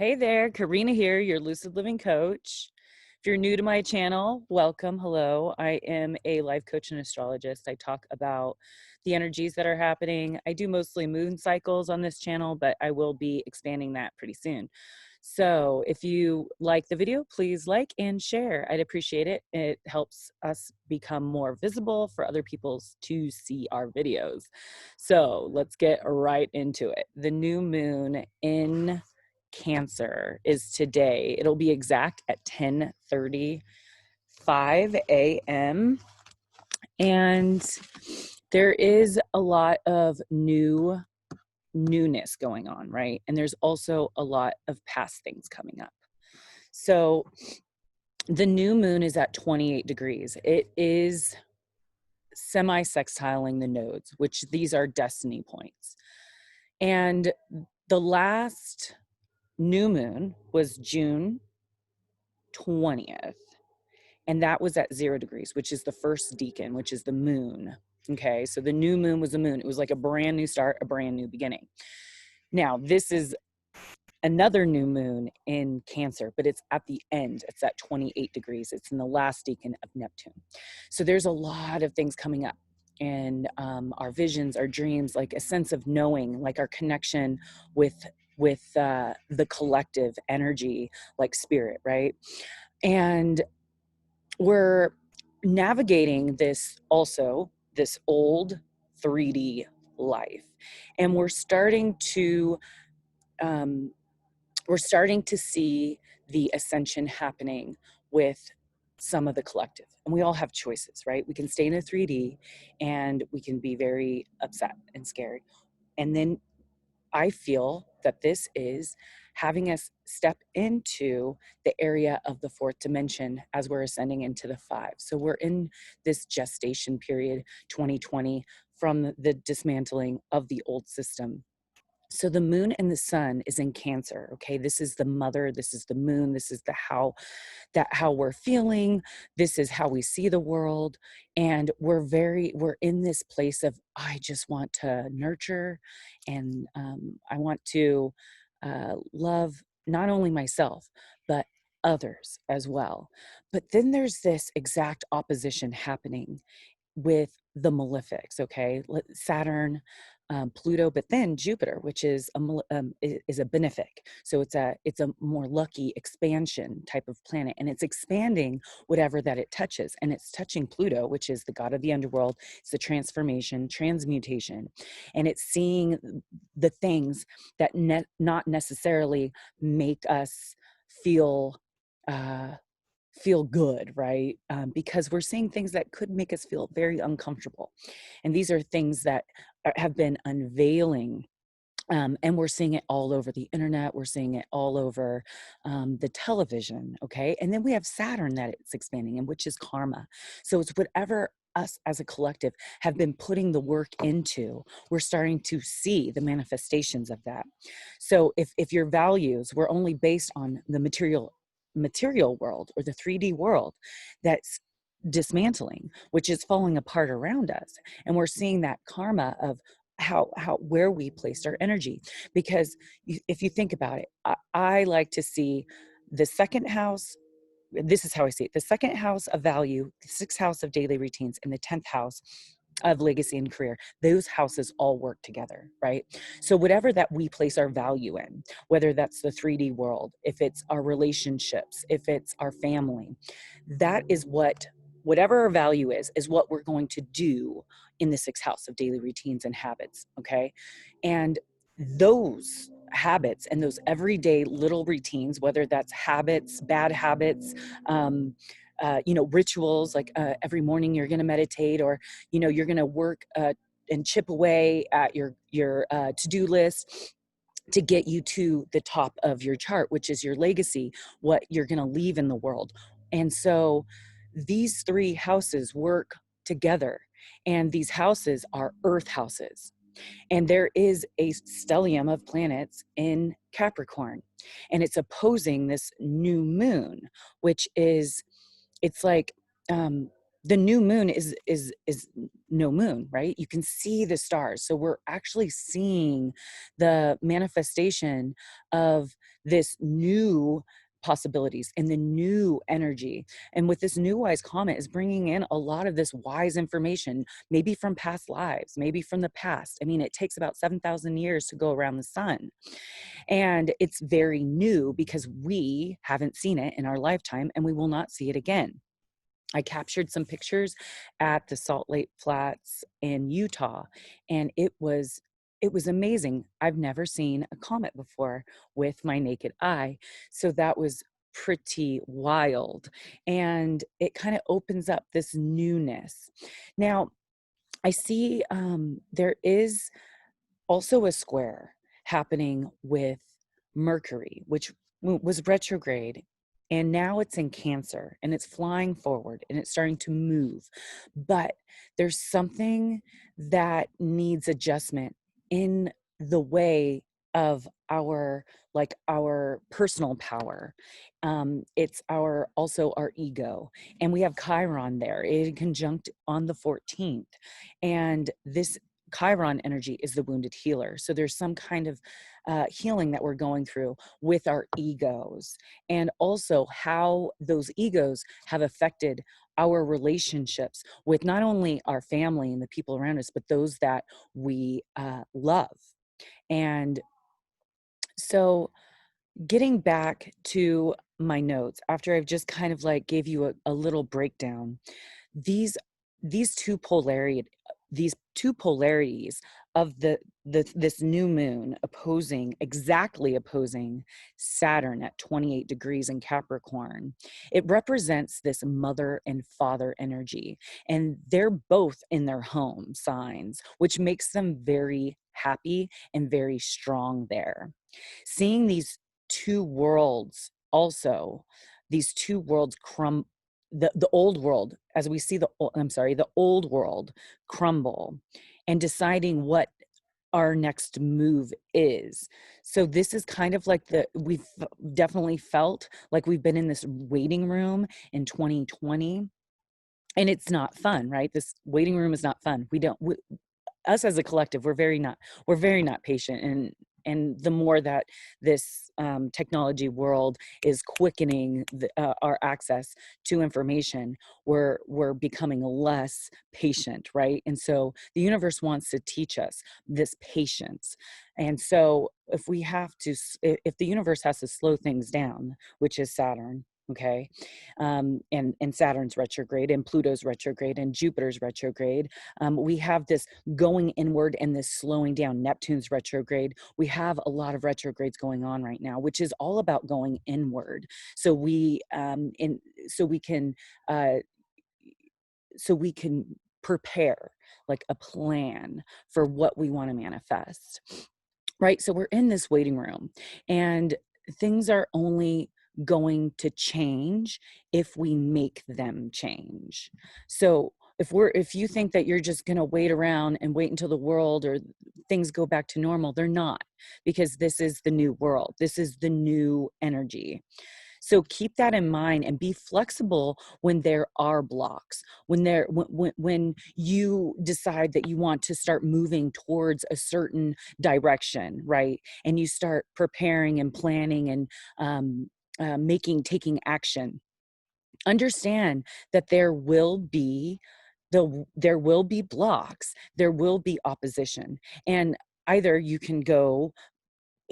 Hey there, Karina here, your Lucid Living Coach. If you're new to my channel, welcome, hello. I am a life coach and astrologist. I talk about the energies that are happening. I do mostly moon cycles on this channel, but I will be expanding that pretty soon. So if you like the video, please like and share. I'd appreciate it. It helps us become more visible for other people to see our videos. So let's get right into it. The new moon in Cancer is today. It'll be exact at 10:35 a.m. And there is a lot of newness going on, right? And there's also a lot of past things coming up. So the new moon is at 28 degrees. It is semi-sextiling the nodes, which these are destiny points. And the last new moon was June 20th, and that was at 0 degrees, which is the first decan, which is the moon. Okay, so the new moon was the moon. It was like a brand new start, a brand new beginning. Now, this is another new moon in Cancer, but it's at the end. It's at 28 degrees. It's in the last decan of Neptune. So there's a lot of things coming up. And our visions, our dreams, like a sense of knowing, like our connection with the collective energy, like spirit, right? And we're navigating this old 3D life, and we're starting to see the ascension happening with some of the collective. And we all have choices, right? We can stay in a 3D and we can be very upset and scared. And then I feel that this is having us step into the area of the fourth dimension as we're ascending into the 5. So we're in this gestation period, 2020, from the dismantling of the old system. So the moon and the sun is in Cancer. Okay, this is the mother, this is the moon, this is how we're feeling, this is how we see the world. And we're in this place of, I just want to nurture, and I want to love not only myself but others as well. But then there's this exact opposition happening with the malefics, okay? Saturn, Pluto, but then Jupiter, which is a benefic. So it's a more lucky expansion type of planet, and it's expanding whatever that it touches. And it's touching Pluto, which is the god of the underworld. It's the transformation, transmutation, and it's seeing the things that not necessarily make us feel good, right? Because we're seeing things that could make us feel very uncomfortable. And these are things that have been unveiling. And we're seeing it all over the internet. We're seeing it all over the television, okay? And then we have Saturn that it's expanding in, which is karma. So it's whatever us as a collective have been putting the work into, we're starting to see the manifestations of that. So if your values were only based on the material world or the 3D world, that's dismantling, which is falling apart around us. And we're seeing that karma of where we placed our energy. Because if you think about it, I like to see the second house. This is how I see it: the second house of value, the sixth house of daily routines, and the 10th house of legacy and career. Those houses all work together, right? So whatever that we place our value in, whether that's the 3D world, if it's our relationships, if it's our family, that is whatever our value is what we're going to do in the sixth house of daily routines and habits, okay? And those habits and those everyday little routines, whether that's habits, bad habits, rituals, like every morning you're going to meditate, or you're going to work and chip away at your to-do list to get you to the top of your chart, which is your legacy, what you're going to leave in the world. And so these three houses work together, and these houses are earth houses. And there is a stellium of planets in Capricorn, and it's opposing this new moon, which is, it's like the new moon is no moon, right? You can see the stars. So we're actually seeing the manifestation of this new possibilities and the new energy. And with this new wise comet is bringing in a lot of this wise information, maybe from past lives, maybe from the past. I mean, it takes about 7,000 years to go around the sun. And it's very new because we haven't seen it in our lifetime and we will not see it again. I captured some pictures at the Salt Lake Flats in Utah, and it was amazing. I've never seen a comet before with my naked eye. So that was pretty wild. And it kind of opens up this newness. Now, I see there is also a square happening with Mercury, which was retrograde. And now it's in Cancer and it's flying forward and it's starting to move. But there's something that needs adjustment in the way of our, like, our personal power. It's also our ego. And we have Chiron there in conjunct on the 14th. And this Chiron energy is the wounded healer. So there's some kind of healing that we're going through with our egos, and also how those egos have affected our relationships with not only our family and the people around us, but those that we love. And so getting back to my notes, after I've just kind of like gave you a little breakdown, these these two polarity these two polarities of this new moon exactly opposing Saturn at 28 degrees in Capricorn. It represents this mother and father energy, and they're both in their home signs, which makes them very happy and very strong there. Seeing these two worlds also, these two worlds the old world, as we see the old world crumble, and deciding what our next move is. So this is kind of like we've definitely felt like we've been in this waiting room in 2020, and it's not fun, right? This waiting room is not fun. Us as a collective, we're very not patient. And the more that this technology world is quickening our access to information, we're becoming less patient, right? And so the universe wants to teach us this patience. And so if the universe has to slow things down, which is Saturn, okay, and Saturn's retrograde and Pluto's retrograde and Jupiter's retrograde, we have this going inward and this slowing down. Neptune's retrograde. We have a lot of retrogrades going on right now, which is all about going inward. So so we can prepare like a plan for what we want to manifest. Right? So we're in this waiting room, and things are only going to change if we make them change. So if you think that you're just going to wait around and wait until the world or things go back to normal, they're not, because this is the new world. This is the new energy. So keep that in mind and be flexible when there are blocks, when you decide that you want to start moving towards a certain direction, right? And you start preparing and planning and taking action. Understand that there will be blocks, there will be opposition, and either you can go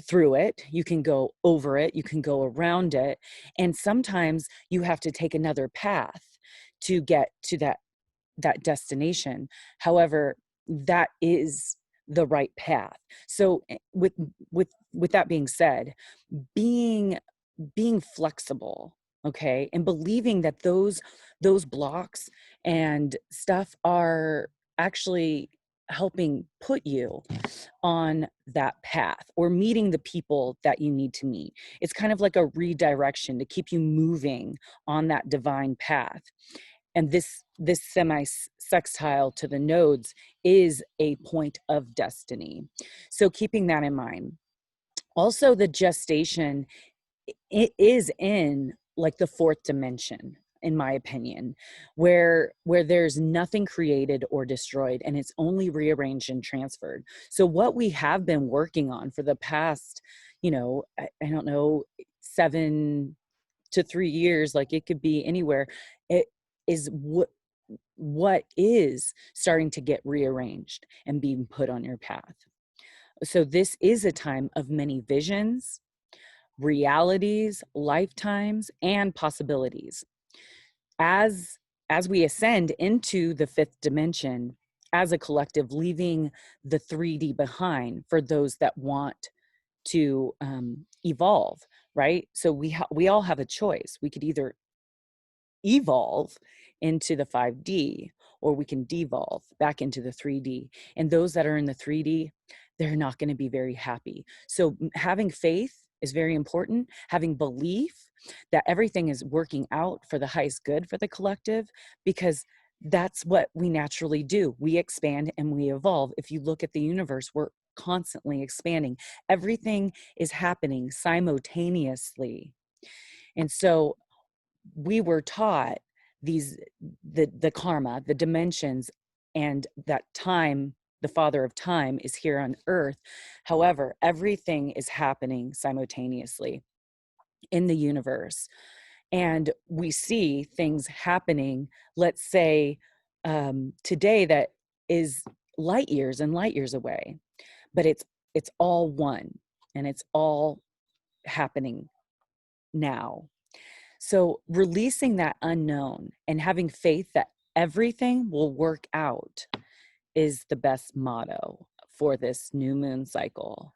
through it, you can go over it, you can go around it, and sometimes you have to take another path to get to that destination. However, that is the right path. So with that being said, being flexible, okay, and believing that those blocks and stuff are actually helping put you on that path, or meeting the people that you need to meet. It's kind of like a redirection to keep you moving on that divine path. And this semi sextile to the nodes is a point of destiny. So keeping that in mind. Also, the gestation, it is in like the fourth dimension. in my opinion, where there's nothing created or destroyed, and it's only rearranged and transferred. So what we have been working on for the past, I don't know, 7 to 3 years, like it could be anywhere, it is what is starting to get rearranged and being put on your path. So this is a time of many visions, realities, lifetimes, and possibilities. As we ascend into the fifth dimension as a collective, leaving the 3D behind for those that want to evolve, right? So we all have a choice. We could either evolve into the 5D, or we can devolve back into the 3D. And those that are in the 3D, they're not going to be very happy. So having faith is very important. Having belief that everything is working out for the highest good for the collective, because that's what we naturally do. We expand and we evolve. If you look at the universe, we're constantly expanding. Everything is happening simultaneously. And so we were taught the karma, the dimensions, and that time, the father of time, is here on earth. However, everything is happening simultaneously in the universe, and we see things happening, let's say today, that is light years and light years away, but it's all one, and it's all happening now. So releasing that unknown and having faith that everything will work out is the best motto for this new moon cycle.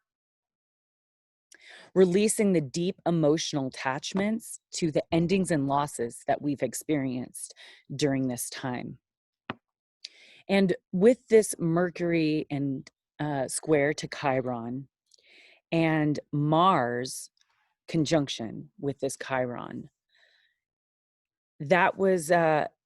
Releasing the deep emotional attachments to the endings and losses that we've experienced during this time. And with this Mercury and square to Chiron, and Mars conjunction with this Chiron, that was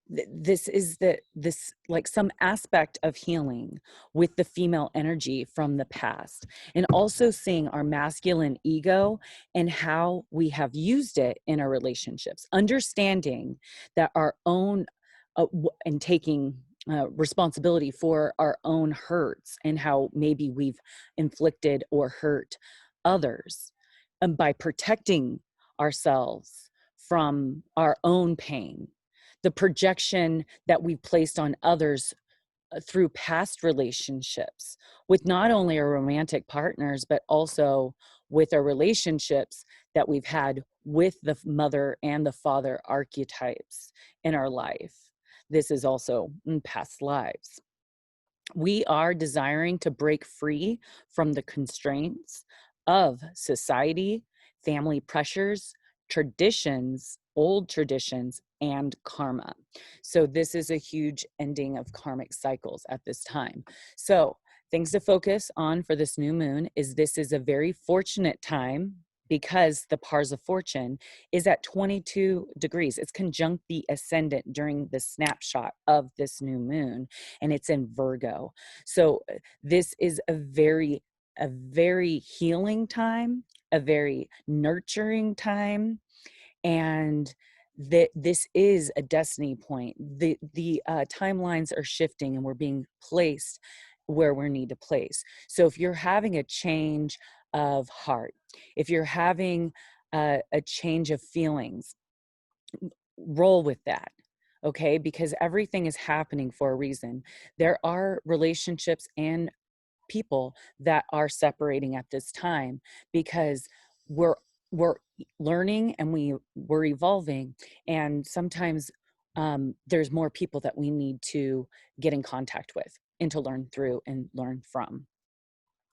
this like some aspect of healing with the female energy from the past, and also seeing our masculine ego and how we have used it in our relationships, understanding that our own and taking responsibility for our own hurts, and how maybe we've inflicted or hurt others, and by protecting ourselves from our own pain, the projection that we placed on others through past relationships with not only our romantic partners, but also with our relationships that we've had with the mother and the father archetypes in our life. This is also in past lives. We are desiring to break free from the constraints of society, family pressures, traditions, old traditions, and karma. So this is a huge ending of karmic cycles at this time. So things to focus on for this new moon is this is a very fortunate time, because the pars of fortune is at 22 degrees. It's conjunct the ascendant during the snapshot of this new moon, and it's in Virgo. So this is a very healing time, a very nurturing time, and this is a destiny point. The timelines are shifting, and we're being placed where we need to place. So if you're having a change of heart, if you're having a change of feelings, roll with that, okay? Because everything is happening for a reason. There are relationships and people that are separating at this time, because we're learning and we're evolving, and sometimes there's more people that we need to get in contact with and to learn through and learn from.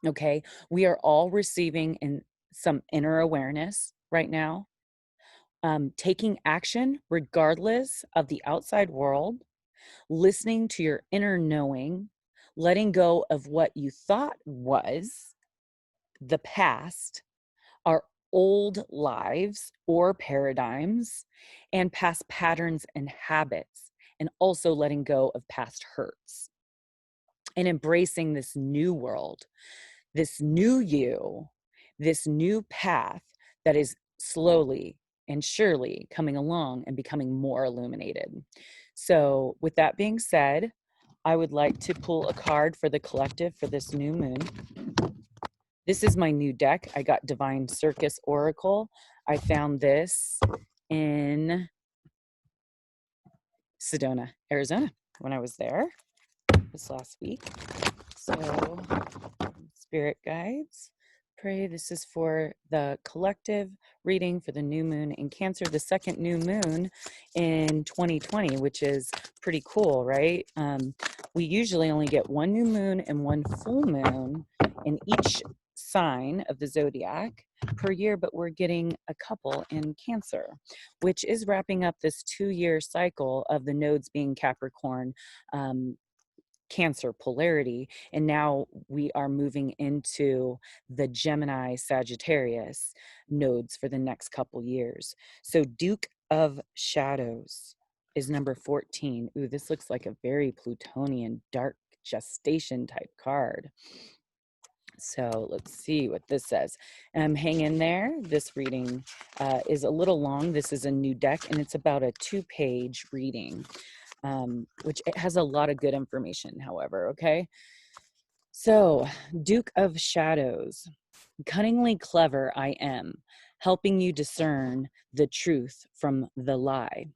Okay, we are all receiving in some inner awareness right now, taking action regardless of the outside world, listening to your inner knowing, letting go of what you thought was the past, our old lives or paradigms, and past patterns and habits, and also letting go of past hurts, and embracing this new world, this new you, this new path that is slowly and surely coming along and becoming more illuminated. So with that being said, I would like to pull a card for the collective for this new moon. This is my new deck. I got Divine Circus Oracle. I found this in Sedona, Arizona, when I was there this last week. So, spirit guides, pray. This is for the collective reading for the new moon in Cancer, the second new moon in 2020, which is pretty cool, right? We usually only get one new moon and one full moon in each sign of the zodiac per year, but we're getting a couple in Cancer, which is wrapping up this 2-year cycle of the nodes being Capricorn, Cancer polarity, and now we are moving into the Gemini Sagittarius nodes for the next couple years. So Duke of Shadows is number 14. Ooh, this looks like a very Plutonian dark gestation type card. So let's see what this says. Hang in there. This reading is a little long. This is a new deck, and it's about a 2-page reading, which it has a lot of good information, however, okay? So, Duke of Shadows. Cunningly clever I am, helping you discern the truth from the lie.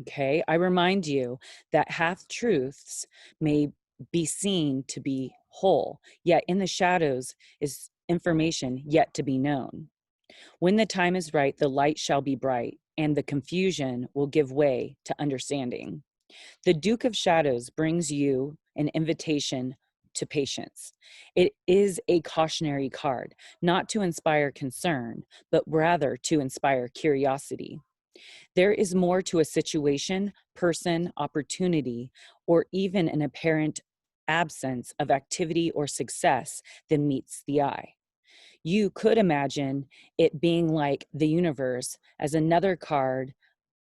Okay, I remind you that half-truths may be seen to be whole, yet in the shadows is information yet to be known. When the time is right, the light shall be bright, and the confusion will give way to understanding. The Duke of Shadows brings you an invitation to patience. It is a cautionary card, not to inspire concern, but rather to inspire curiosity. There is more to a situation, person, opportunity, or even an apparent absence of activity or success than meets the eye. You could imagine it being like the universe as another card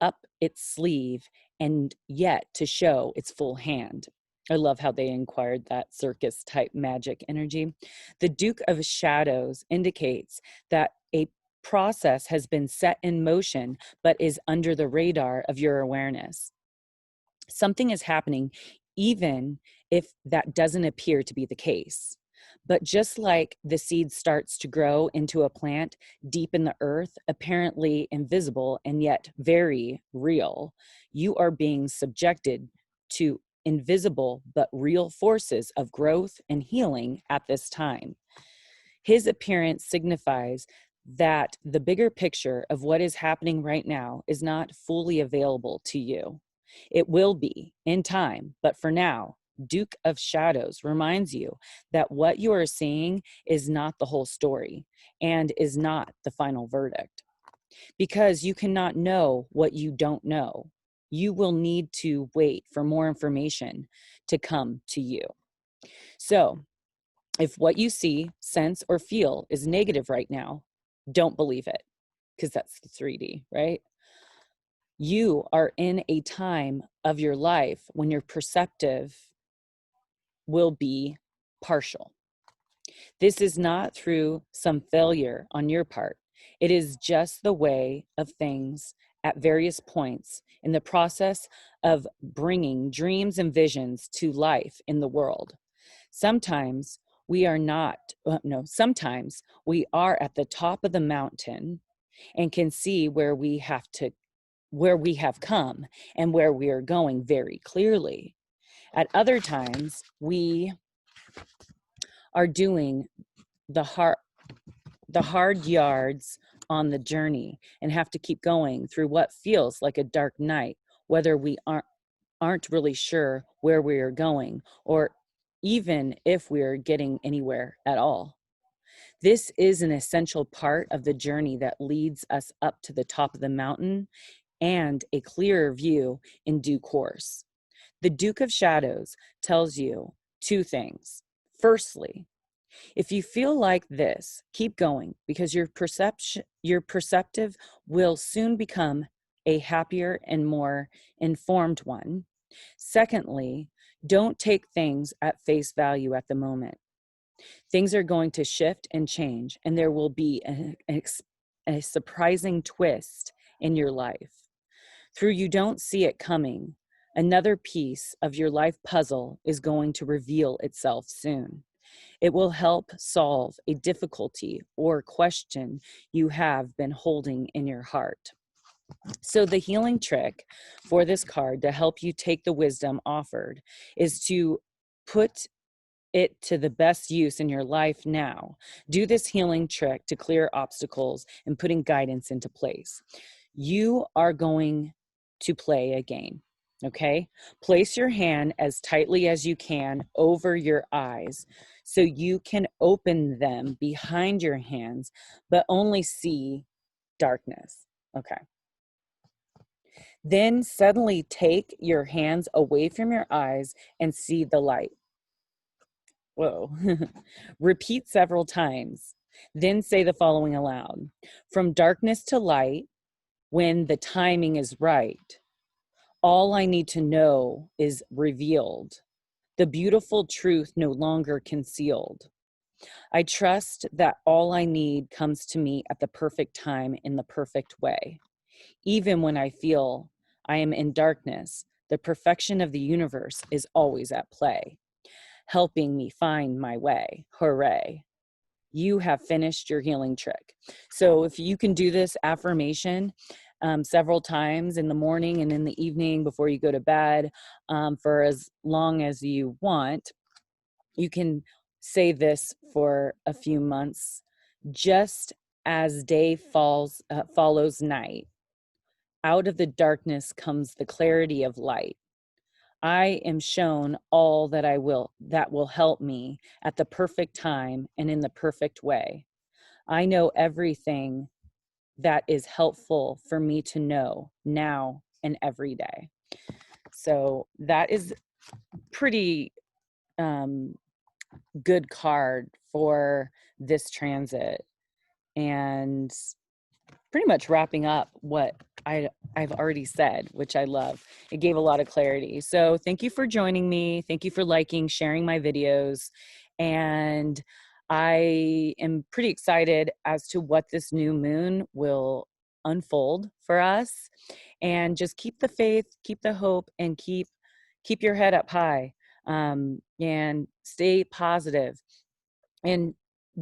up its sleeve and yet to show its full hand. I love how they inquired that circus type magic energy. The Duke of Shadows indicates that a process has been set in motion but is under the radar of your awareness. Something is happening even if that doesn't appear to be the case. But just like the seed starts to grow into a plant deep in the earth, apparently invisible and yet very real, you are being subjected to invisible but real forces of growth and healing at this time. His appearance signifies that the bigger picture of what is happening right now is not fully available to you. It will be in time, but for now, Duke of Shadows reminds you that what you are seeing is not the whole story and is not the final verdict. Because you cannot know what you don't know, you will need to wait for more information to come to you. So, if what you see, sense, or feel is negative right now, don't believe it, because that's the 3D, right? You are in a time of your life when your perceptive will be partial. This is not through some failure on your part. It is just the way of things at various points in the process of bringing dreams and visions to life in the world. Sometimes we are not, sometimes we are at the top of the mountain and can see where we have come and where we are going very clearly. At other times, we are doing the hard yards on the journey and have to keep going through what feels like a dark night, whether we aren't really sure where we are going or even if we are getting anywhere at all. This is an essential part of the journey that leads us up to the top of the mountain and a clearer view in due course. The Duke of Shadows tells you 2 things. Firstly, if you feel like this, keep going because your perceptive will soon become a happier and more informed one. Secondly, don't take things at face value at the moment. Things are going to shift and change, and there will be an a surprising twist in your life. Through you don't see it coming, another piece of your life puzzle is going to reveal itself soon. It will help solve a difficulty or question you have been holding in your heart. So the healing trick for this card to help you take the wisdom offered is to put it to the best use in your life now. Do this healing trick to clear obstacles and putting guidance into place. You are going to play a game, okay? Place your hand as tightly as you can over your eyes so you can open them behind your hands, but only see darkness, okay? Then suddenly take your hands away from your eyes and see the light. Whoa. Repeat several times. Then say the following aloud. From darkness to light, when the timing is right, all I need to know is revealed. The beautiful truth no longer concealed. I trust that all I need comes to me at the perfect time in the perfect way. Even when I feel I am in darkness, the perfection of the universe is always at play, helping me find my way. Hooray. You have finished your healing trick. So if you can do this affirmation several times in the morning and in the evening before you go to bed for as long as you want, you can say this for a few months. Just as day follows night, out of the darkness comes the clarity of light. I am shown all that will help me at the perfect time and in the perfect way. I know everything that is helpful for me to know now and every day. So that is pretty good card for this transit, and pretty much wrapping up what I've already said, which I love. It gave a lot of clarity. So thank you for joining me. Thank you for liking, sharing my videos. And I am pretty excited as to what this new moon will unfold for us. And just keep the faith, keep the hope, and keep your head up high, and stay positive. And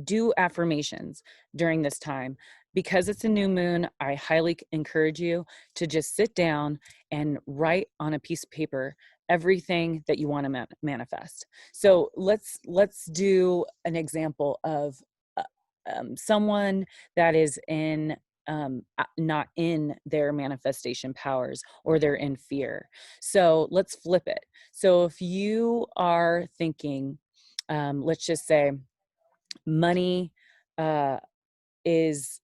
do affirmations during this time. Because it's a new moon, I highly encourage you to just sit down and write on a piece of paper everything that you want to manifest. So let's do an example of someone that is in not in their manifestation powers, or they're in fear. So let's flip it. So if you are thinking, let's just say, money is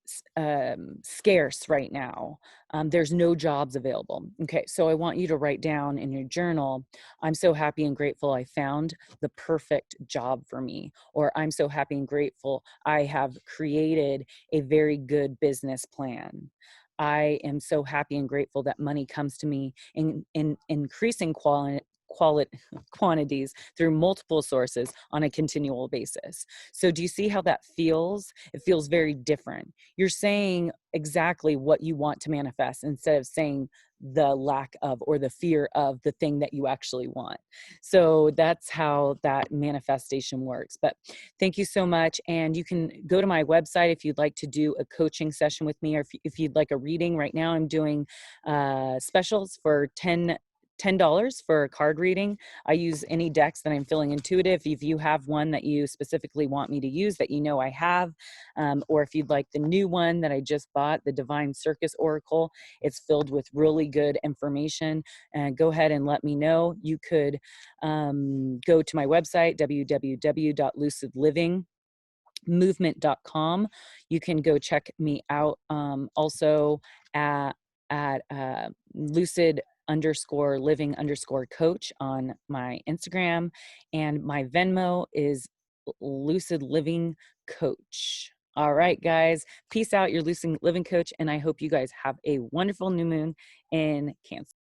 scarce right now. There's no jobs available. Okay, so I want you to write down in your journal, I'm so happy and grateful I found the perfect job for me. Or I'm so happy and grateful I have created a very good business plan. I am so happy and grateful that money comes to me in increasing quantities through multiple sources on a continual basis. So do you see how that feels? It feels very different. You're saying exactly what you want to manifest instead of saying the lack of or the fear of the thing that you actually want. So that's how that manifestation works. But thank you so much. And you can go to my website if you'd like to do a coaching session with me, or if you'd like a reading. Right now I'm doing specials for $10 for a card reading. I use any decks that I'm feeling intuitive. If you have one that you specifically want me to use that you know I have, or if you'd like the new one that I just bought, the Divine Circus Oracle, it's filled with really good information. Go ahead and let me know. You could go to my website, www.lucidlivingmovement.com. You can go check me out also at Lucid_living_coach on my Instagram, and my Venmo is Lucid Living Coach. All right, guys, peace out, your Lucid Living Coach, and I hope you guys have a wonderful new moon in Cancer.